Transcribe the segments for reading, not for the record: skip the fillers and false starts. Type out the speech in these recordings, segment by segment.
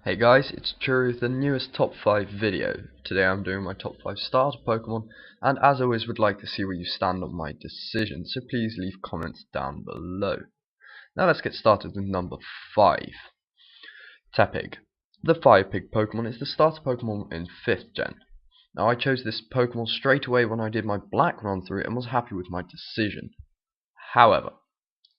Hey guys, it's Tiuri with the newest top 5 video. Today I'm doing my top 5 starter Pokemon, and as always would like to see where you stand on my decision, so please leave comments down below. Now let's get started with number 5. Tepig. The Fire Pig Pokemon is the starter Pokemon in 5th gen. Now I chose this Pokemon straight away when I did my black run through and was happy with my decision. However,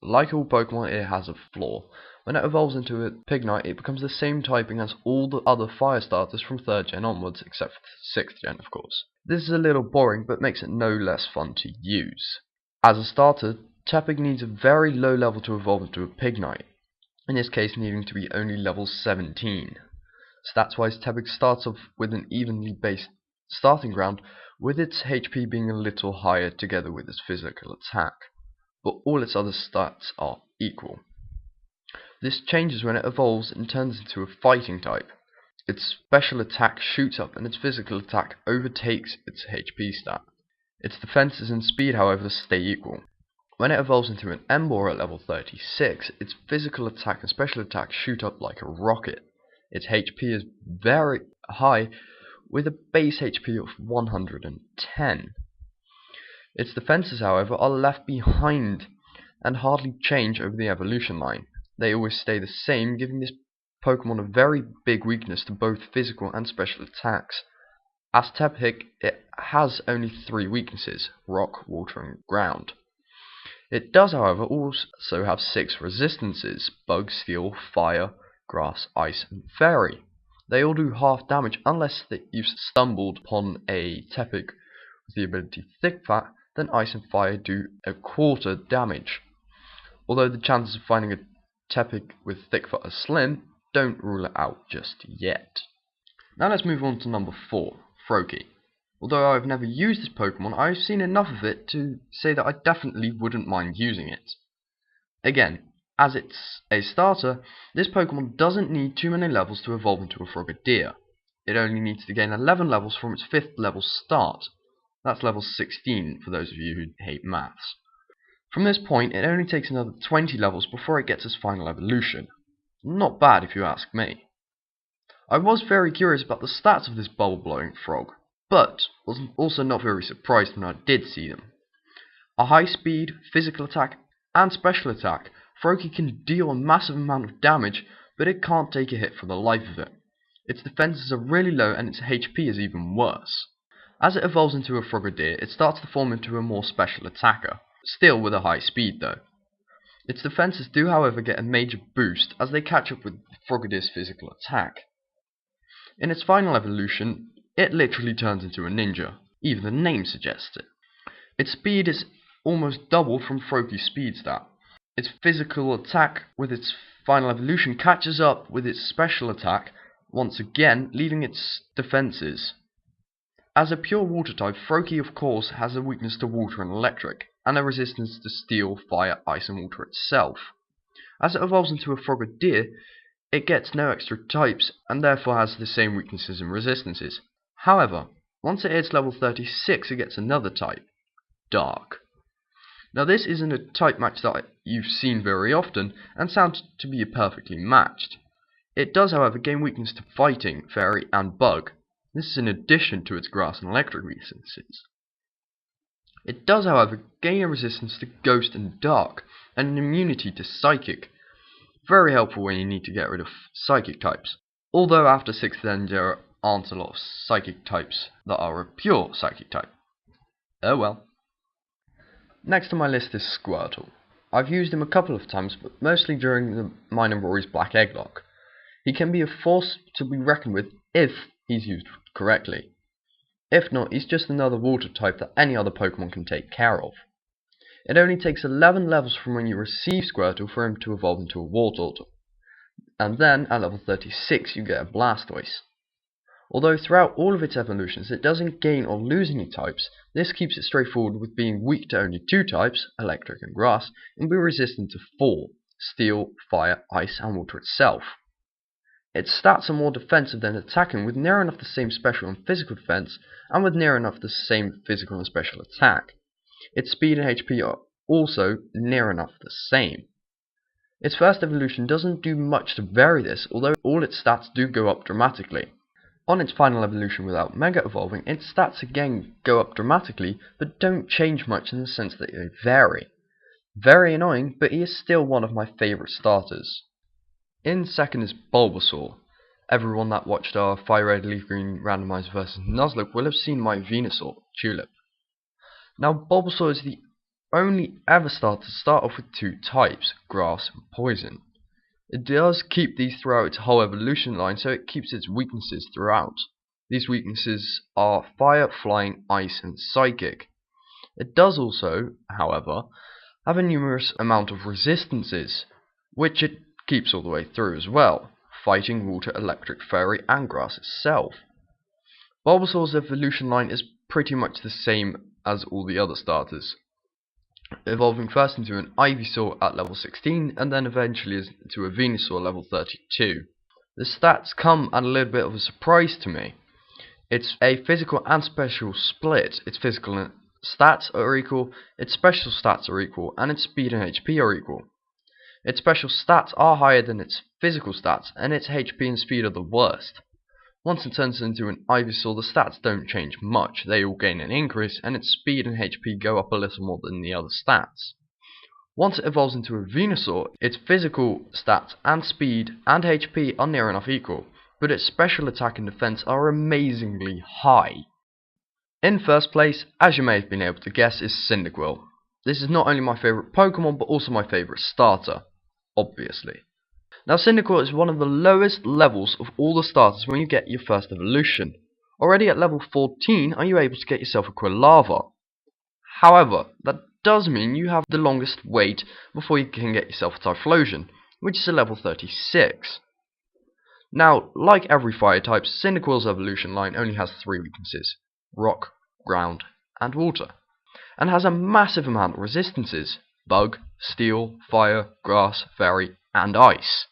like all Pokemon, it has a flaw. When it evolves into a Pignite, it becomes the same typing as all the other fire starters from 3rd gen onwards, except for 6th gen of course. This is a little boring, but makes it no less fun to use. As a starter, Tepig needs a very low level to evolve into a Pignite, in this case needing to be only level 17. Stats wise, Tepig starts off with an evenly based starting ground, with its HP being a little higher together with its physical attack, but all its other stats are equal. This changes when it evolves and turns into a fighting type. Its special attack shoots up and its physical attack overtakes its HP stat. Its defenses and speed however stay equal. When it evolves into an Emboar at level 36, its physical attack and special attack shoot up like a rocket. Its HP is very high with a base HP of 110. Its defenses however are left behind and hardly change over the evolution line. They always stay the same, giving this Pokemon a very big weakness to both physical and special attacks. As Tepig, it has only 3 weaknesses: rock, water and ground. It does however also have 6 resistances: bug, steel, fire, grass, ice and fairy. They all do half damage unless you've stumbled upon a Tepig with the ability Thick Fat, then ice and fire do a quarter damage. Although the chances of finding a Tepig with Thick Fat are slim, don't rule it out just yet. Now let's move on to number 4, Froakie. Although I've never used this Pokemon, I've seen enough of it to say that I definitely wouldn't mind using it. Again, as it's a starter, this Pokemon doesn't need too many levels to evolve into a Frogadier. It only needs to gain 11 levels from its 5th level start. That's level 16 for those of you who hate maths. From this point, it only takes another 20 levels before it gets its final evolution. Not bad if you ask me. I was very curious about the stats of this bubble-blowing frog, but was also not very surprised when I did see them. A high speed, physical attack, and special attack, Froakie can deal a massive amount of damage, but it can't take a hit for the life of it. Its defenses are really low and its HP is even worse. As it evolves into a Frogadier, it starts to form into a more special attacker, still with a high speed though. Its defenses do however get a major boost as they catch up with Frogadier's physical attack. In its final evolution, it literally turns into a ninja, even the name suggests it. Its speed is almost double from Froakie's speed stat. Its physical attack with its final evolution catches up with its special attack once again, leaving its defenses. As a pure water type, Froakie of course has a weakness to water and electric, and a resistance to steel, fire, ice and water itself. As it evolves into a Frogadier, it gets no extra types and therefore has the same weaknesses and resistances. However, once it hits level 36 it gets another type, Dark. Now this isn't a type match that you've seen very often and sounds to be perfectly matched. It does however gain weakness to fighting, fairy and bug. This is in addition to its grass and electric weaknesses. It does however gain a resistance to ghost and dark, and an immunity to psychic. Very helpful when you need to get rid of psychic types. Although after 6th gen there aren't a lot of psychic types that are a pure psychic type. Oh well. Next on my list is Squirtle. I've used him a couple of times, but mostly during the Mine and Rory's Black Egglock. He can be a force to be reckoned with if he's used correctly. If not, he's just another water type that any other Pokemon can take care of. It only takes 11 levels from when you receive Squirtle for him to evolve into a Wartortle, and then at level 36 you get a Blastoise. Although throughout all of its evolutions it doesn't gain or lose any types, this keeps it straightforward with being weak to only 2 types, electric and grass, and be resistant to 4, steel, fire, ice and water itself. Its stats are more defensive than attacking, with near enough the same special and physical defense, and with near enough the same physical and special attack. Its speed and HP are also near enough the same. Its first evolution doesn't do much to vary this, although all its stats do go up dramatically. On its final evolution without Mega Evolving, its stats again go up dramatically, but don't change much in the sense that they vary. Very annoying, but he is still one of my favourite starters. In second is Bulbasaur. Everyone that watched our Fire Red Leaf Green randomizer versus Nuzlocke will have seen my Venusaur, Tulip. Now Bulbasaur is the only ever starter to start off with two types, Grass and Poison. It does keep these throughout its whole evolution line, so it keeps its weaknesses throughout. These weaknesses are Fire, Flying, Ice and Psychic. It does also, however, have a numerous amount of resistances, which it keeps all the way through as well. Fighting, Water, Electric, Fairy and Grass itself. Bulbasaur's evolution line is pretty much the same as all the other starters, evolving first into an Ivysaur at level 16 and then eventually into a Venusaur level 32. The stats come at a little bit of a surprise to me. It's a physical and special split. Its physical stats are equal, its special stats are equal, and its speed and HP are equal. Its special stats are higher than its physical stats, and its HP and speed are the worst. Once it turns into an Ivysaur, the stats don't change much. They all gain an increase, and its speed and HP go up a little more than the other stats. Once it evolves into a Venusaur, its physical stats and speed and HP are near enough equal, but its special attack and defense are amazingly high. In first place, as you may have been able to guess, is Cyndaquil. This is not only my favourite Pokemon, but also my favourite starter, obviously. Now Cyndaquil is one of the lowest levels of all the starters when you get your first evolution. Already at level 14 are you able to get yourself a Quilava. However, that does mean you have the longest wait before you can get yourself a Typhlosion, which is a level 36. Now, like every fire type, Cyndaquil's evolution line only has 3 weaknesses: Rock, Ground, and Water, and has a massive amount of resistances: Bug, Steel, Fire, Grass, Fairy, and Ice.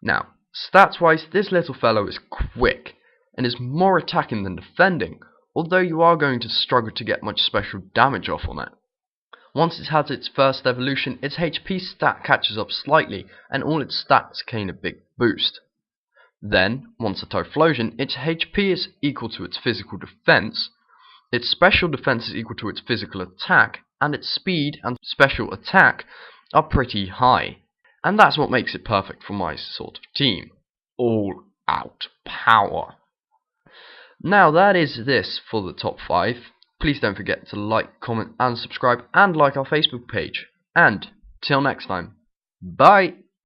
Now, stats-wise, this little fellow is quick, and is more attacking than defending, although you are going to struggle to get much special damage off on it. Once it has its first evolution, its HP stat catches up slightly, and all its stats gain a big boost. Then, once a Typhlosion, its HP is equal to its physical defense, its special defense is equal to its physical attack, and its speed and special attack are pretty high. And that's what makes it perfect for my sort of team. All out power. Now that is this for the top 5. Please don't forget to like, comment and subscribe, and like our Facebook page. And till next time, bye!